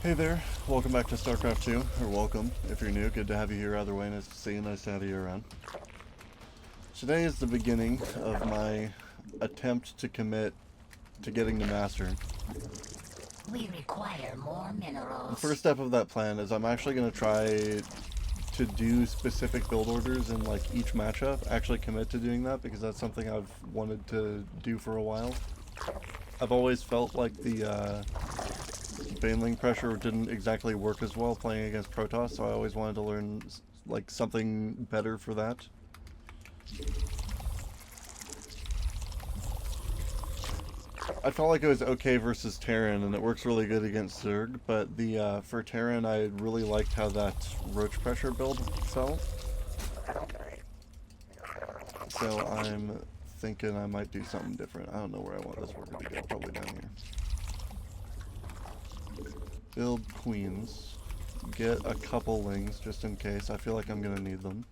Hey there, welcome back to Starcraft 2, or welcome if you're new. Good to have you here either way, nice to see you, nice to have you around. Today is the beginning of my attempt to commit to getting to Master. We require more minerals. The first step of that plan is I'm actually going to try to do specific build orders in like each matchup, actually commit to doing that because that's something I've wanted to do for a while. I've always felt like the baneling pressure didn't exactly work as well playing against Protoss, so I always wanted to learn like something better for that. I felt like it was okay versus Terran, and it works really good against Zerg, but the for Terran I really liked how that roach pressure build felt. So I'm thinking I might do something different. I don't know where I want this worker to go, probably down here. Build queens. Get a couple lings just in case. I feel like I'm gonna need them.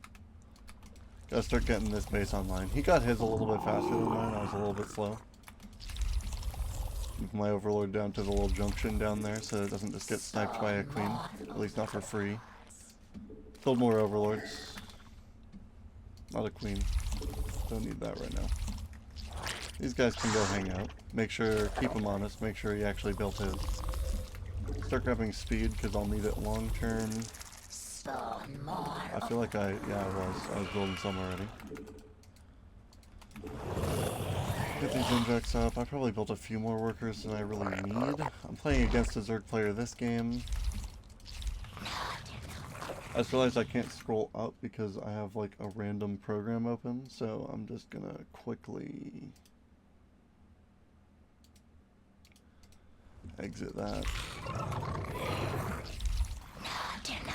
Gotta start getting this base online. He got his a little bit faster than mine. I was a little bit slow. Move my overlord down to the little junction down there so it doesn't just get sniped by a queen. At least not for free. Build more overlords. Not a queen. Don't need that right now. These guys can go hang out. Make sure, keep him honest, make sure he actually built his. Start grabbing speed because I'll need it long term. I feel like I was building some already. Get these injects up. I probably built a few more workers than I really need. I'm playing against a Zerg player this game. I just realized I can't scroll up because I have like a random program open, so I'm just gonna quickly exit that.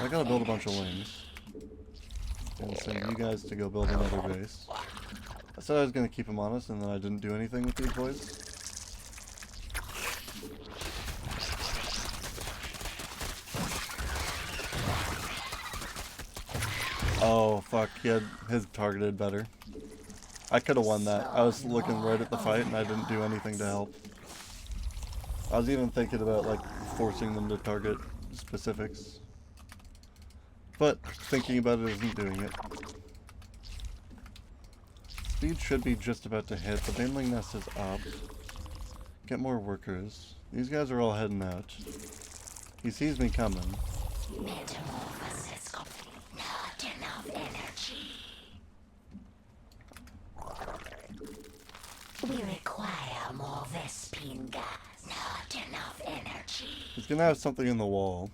I gotta build a bunch of lanes and send you guys to go build another base. I said I was gonna keep them honest, and then I didn't do anything with these boys. Oh fuck, he had his targeted better. I could have won that. I was looking right at the fight and I didn't do anything to help. I was even thinking about like forcing them to target specifics. But thinking about it isn't doing it. Speed should be just about to hit. The baneling nest is up. Get more workers. These guys are all heading out. He sees me coming. Metamorphosis complete. Not enough energy. We require more Vespine gas. Not enough energy. He's gonna have something in the wall.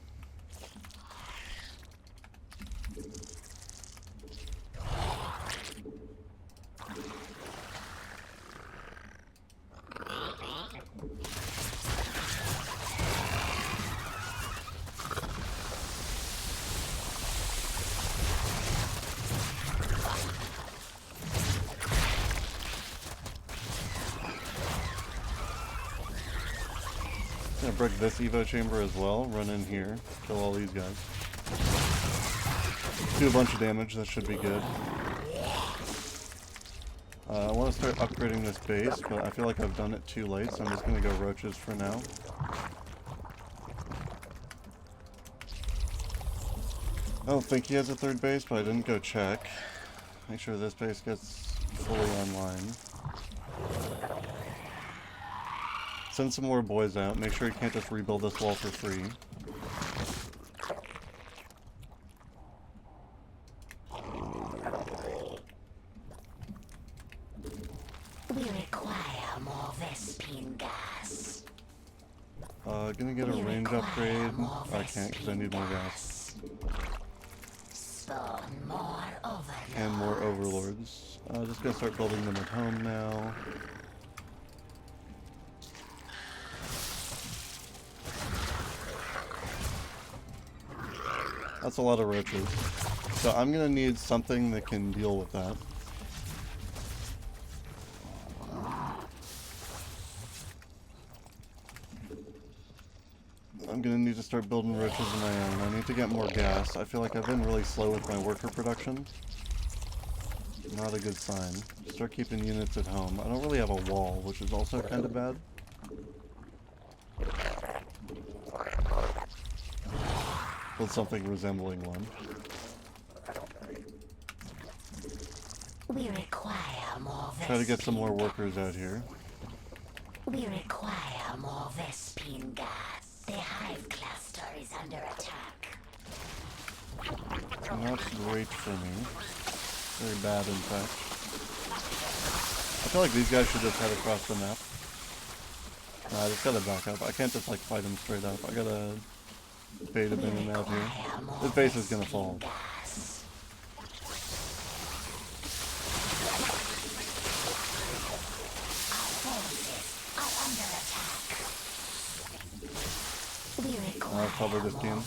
Gonna break this Evo chamber as well, run in here, kill all these guys. Do a bunch of damage, that should be good. I want to start upgrading this base, but I feel like I've done it too late, so I'm just gonna go roaches for now. I don't think he has a third base, but I didn't go check. Make sure this base gets fully online. Send some more boys out. Make sure you can't just rebuild this wall for free. We require more Vespine gas. Gonna get a range upgrade. I can't because I need more gas. Spawn more overlords. And more overlords. Just gonna start building them at home now. That's a lot of roaches. So I'm gonna need something that can deal with that. I'm gonna need to start building roaches of my own. I need to get more gas. I feel like I've been really slow with my worker production. Not a good sign. Start keeping units at home. I don't really have a wall, which is also kind of bad. Build something resembling one. We require more Try to get some more Vespine workers out here. We require more Vespine gas. The hive cluster is under attack. Not great for me. Very bad, in fact. I feel like these guys should just head across the map. Nah, I just gotta back up. I can't just like fight them straight up. I gotta bait them in and out here. This base is gonna fall. I'll cover this team.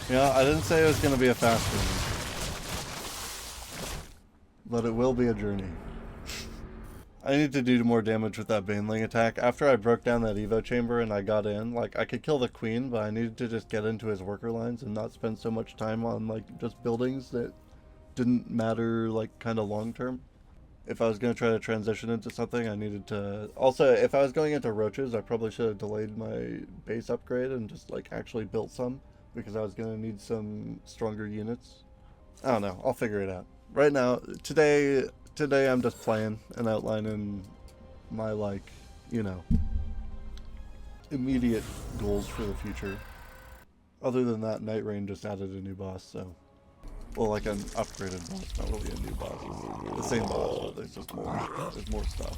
Yeah, I didn't say it was gonna be a fast journey. But it will be a journey. I need to do more damage with that Baneling attack. After I broke down that Evo chamber and I got in, like, I could kill the queen, but I needed to just get into his worker lines and not spend so much time on, like, just buildings that didn't matter, like, kind of long term. If I was going to try to transition into something, I needed to... Also, if I was going into roaches, I probably should have delayed my base upgrade and just, like, actually built some, because I was going to need some stronger units. I don't know. I'll figure it out. Right now, today I'm just playing and outlining my, like, you know, immediate goals for the future. Other than that, Night Rain just added a new boss, so... Well, like an upgraded boss, not really a new boss. It's the same boss, but there's just more. There's more stuff.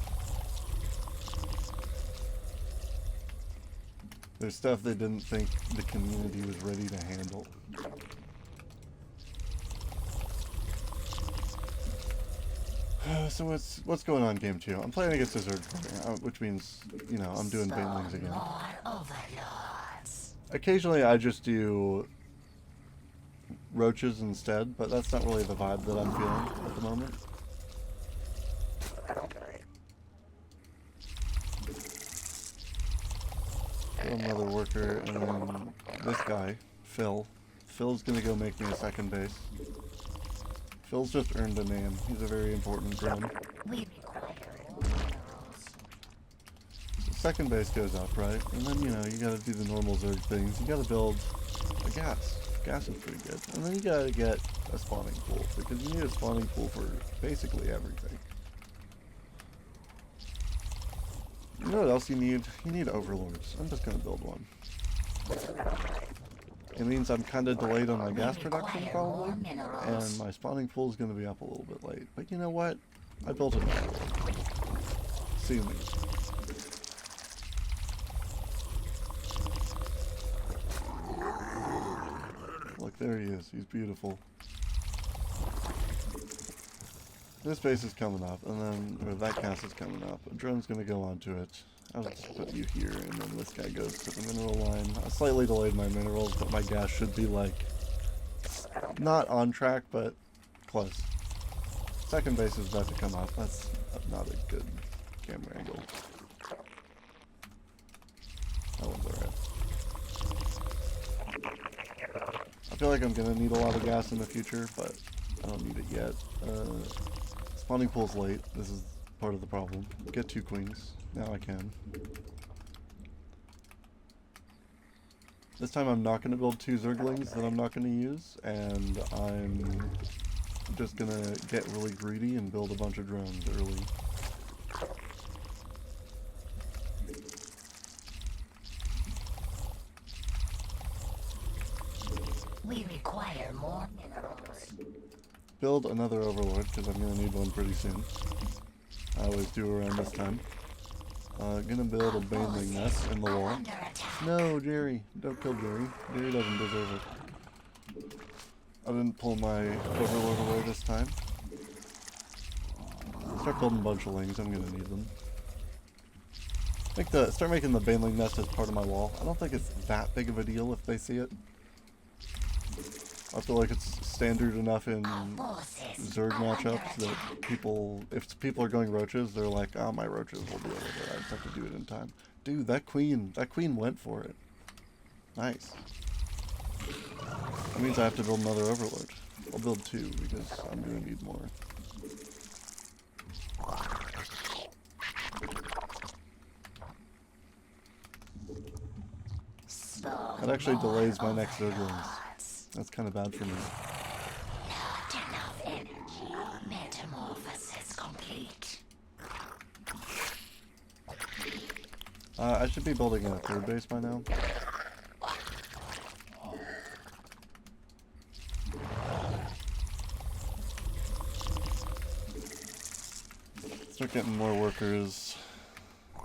There's stuff they didn't think the community was ready to handle. So what's going on game 2? I'm playing against a Zerg party, which means, you know, I'm doing Banelings again. Occasionally I just do roaches instead, but that's not really the vibe that I'm feeling at the moment. Another worker, and then this guy, Phil. Phil's gonna go make me a second base. Phil's just earned a name. He's a very important drone. So second base goes up, right? And then, you know, you gotta do the normal Zerg things. You gotta build a gas. Gas is pretty good. And then you gotta get a spawning pool, because you need a spawning pool for basically everything. You know what else you need? You need overlords. I'm just gonna build one. It means I'm kind of delayed on my gas production, probably, and my spawning pool is gonna be up a little bit late. But you know what? I built it. See me. Look, there he is. He's beautiful. This base is coming up, and then, or that cast is coming up. A drone's gonna go onto it. I'll just put you here, and then this guy goes to the mineral line. I slightly delayed my minerals, but my gas should be, like, not on track, but close. Second base is about to come up. That's not a good camera angle. That one's alright. I feel like I'm gonna need a lot of gas in the future, but I don't need it yet. Spawning pool's late. This is part of the problem. Get 2 queens. Now I can. This time I'm not going to build 2 Zerglings that I'm not going to use, and I'm just going to get really greedy and build a bunch of drones early. We require more minerals. Build another Overlord, because I'm going to need one pretty soon. I always do around this time. Gonna build a Baneling nest in the wall. No, Jerry! Don't kill Jerry. Jerry doesn't deserve it. I didn't pull my Overlord away this time. Start building a bunch of lings, I'm gonna need them. Start making the Baneling nest as part of my wall. I don't think it's that big of a deal if they see it. I feel like it's standard enough in Zerg matchups that if people are going roaches, they're like, oh, my roaches will deal with it. I just have to do it in time. Dude, that queen went for it. Nice. That means I have to build another Overlord. I'll build 2 because I'm gonna need more. That actually delays my next Zerg rings. That's kind of bad for me. Not enough energy. Metamorphosis complete. I should be building a third base by now. Start getting more workers. I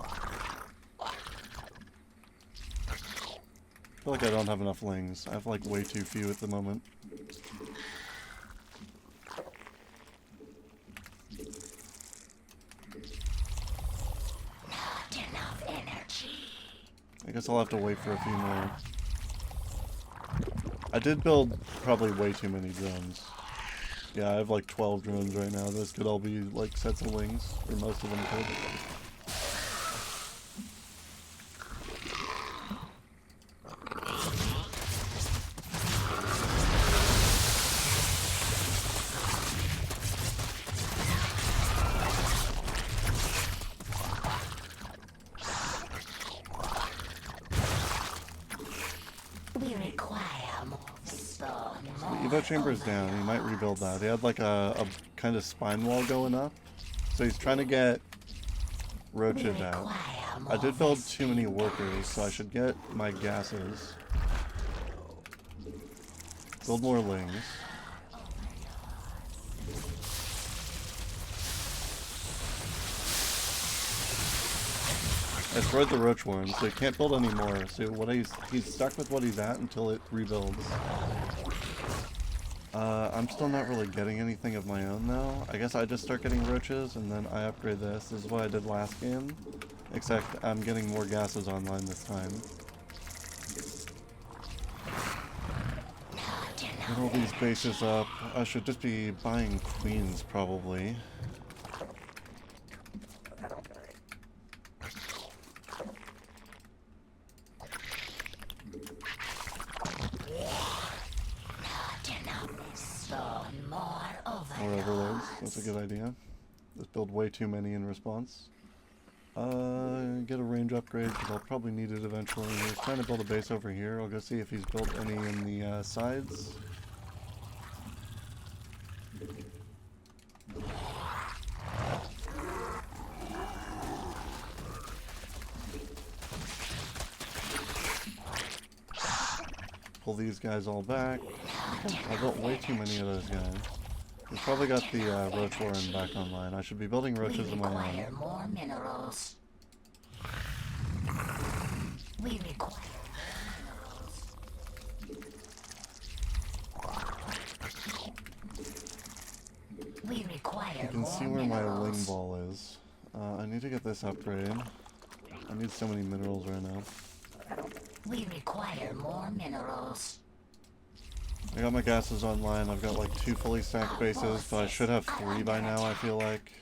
feel like I don't have enough lings. I have like way too few at the moment. Not enough energy. I guess I'll have to wait for a few more. I did build probably way too many drones. Yeah, I have like 12 drones right now. Those could all be like sets of wings, or most of them could. We require more spawn. The Evo chamber's down. He might rebuild that. He had like a kind of spine wall going up. So he's trying to get roaches out. I did build too many workers, so I should get my gases. Build more lings. I destroyed the roach worm, so he can't build anymore. So what he's stuck with what he's at until it rebuilds. I'm still not really getting anything of my own though. I guess I just start getting roaches and then I upgrade this. This is what I did last game. Except I'm getting more gases online this time. Get all these bases up. I should just be buying queens probably. More overloads. That's a good idea. Let's build way too many in response. Get a range upgrade because I'll probably need it eventually. He's trying to build a base over here. I'll go see if he's built any in the sides. Pull these guys all back. I built way too many of those guys. We've probably got the roach warren back online. I should be building roaches of my own. More minerals. We require We require You can see where my ling ball is. I need to get this upgrade. I need so many minerals right now. We require more minerals. I got my gases online. I've got like 2 fully stacked bases, but I should have 3 by now, I feel like.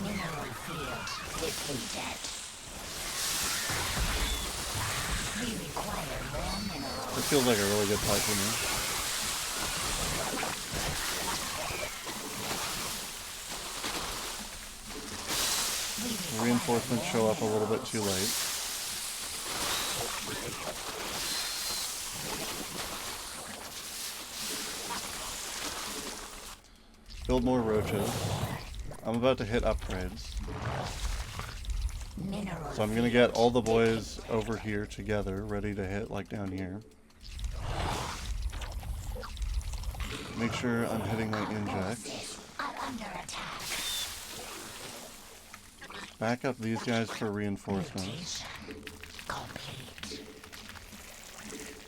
Mineral field depleted. We require more minerals. This feels like a really good fight for me. Reinforcements show up a little bit too late. Build more roaches. I'm about to hit upgrades. So I'm gonna get all the boys over here together, ready to hit like down here. Make sure I'm hitting my injects. Back up these guys for reinforcements.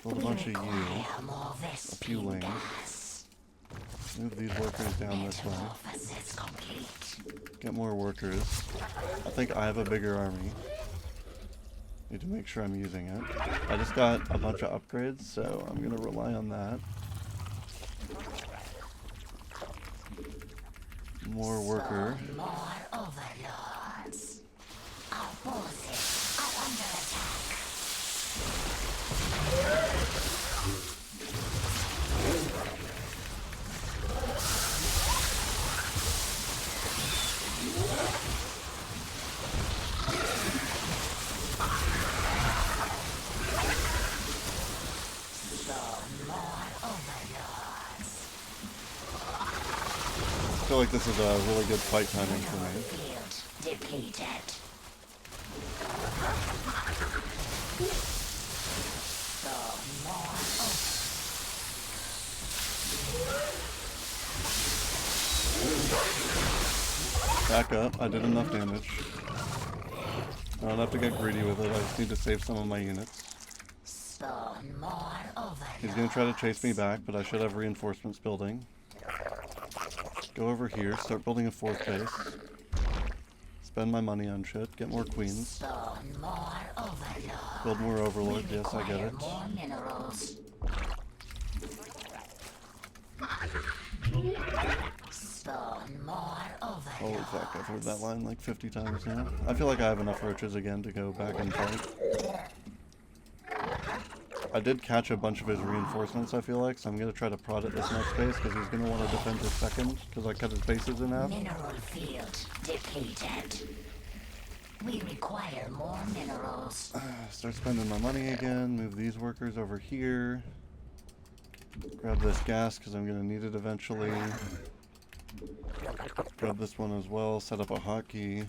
Build a bunch of you. A few lings. Move these workers down this way. Get more workers. I think I have a bigger army. Need to make sure I'm using it. I just got a bunch of upgrades, so I'm gonna rely on that. More worker. More overlords. Our forces are under attack. feel like this is a really good fight timing for Mineral me. field depleted. Back up. I did enough damage. I don't have to get greedy with it. I just need to save some of my units. Spawn more overlords. He's gonna try to chase me back, but I should have reinforcements building. Go over here, start building a fourth base. Spend my money on shit, get more queens. Spawn more overlords. Build more overlord, yes, I get it. More minerals. Spawn more overlords. Holy fuck, I've heard that line like 50 times now. I feel like I have enough roaches again to go back and fight. I did catch a bunch of his reinforcements, I feel like, so I'm gonna try to prod at this next base, because he's gonna want to defend his second, because I cut his bases in half. Mineral field depleted. We require more minerals. Start spending my money again, move these workers over here. Grab this gas, because I'm gonna need it eventually. Grab this one as well, set up a hotkey.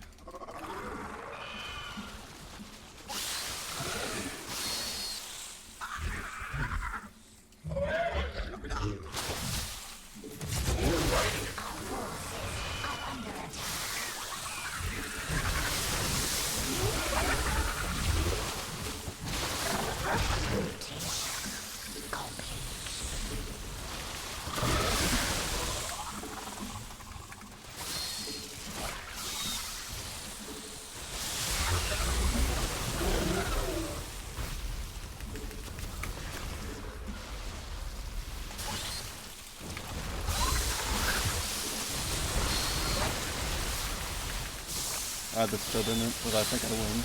I had to stood in it, but I think I win.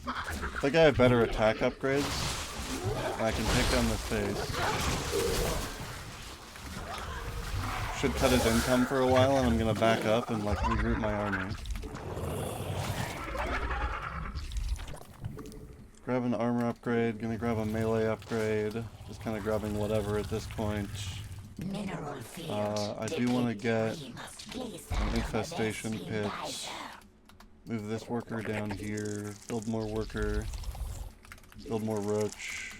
I think I have better attack upgrades. I can take down this base. Should cut his income for a while, and I'm gonna back up and like regroup my army. Grab an armor upgrade, gonna grab a melee upgrade. Just kind of grabbing whatever at this point. Mineral field. I do want to get We must place an them infestation on the pit. geyser. Move this worker down here. Build more worker. Build more roach.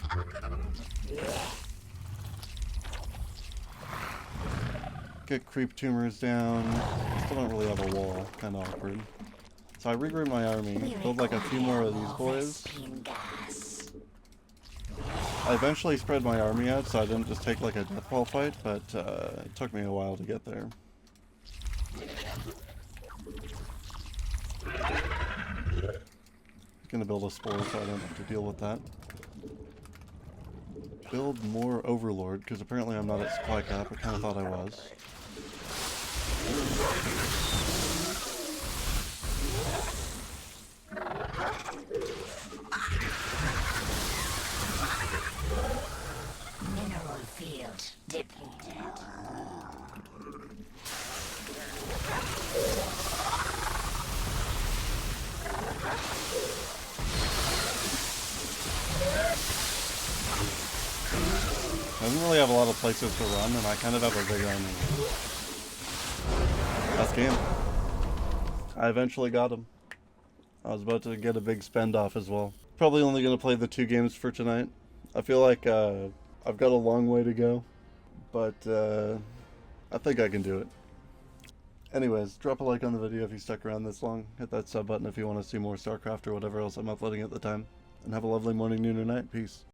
Get creep tumors down. I still don't really have a wall. Kind of awkward. So I regroup my army. We Build like a few more of these require boys. Vespene gas. I eventually spread my army out, so I didn't just take like a death ball fight, but it took me a while to get there. Gonna build a spore so I don't have to deal with that. Build more overlord, because apparently I'm not at supply cap. I kind of thought I was. Mineral field depleted. Doesn't really have a lot of places to run, and I kind of have a big army. That's game. I eventually got him. I was about to get a big spend off as well. Probably only going to play the 2 games for tonight. I feel like I've got a long way to go, but I think I can do it. Anyways, drop a like on the video if you stuck around this long. Hit that sub button if you want to see more Starcraft or whatever else I'm uploading at the time. And have a lovely morning, noon, or night. Peace.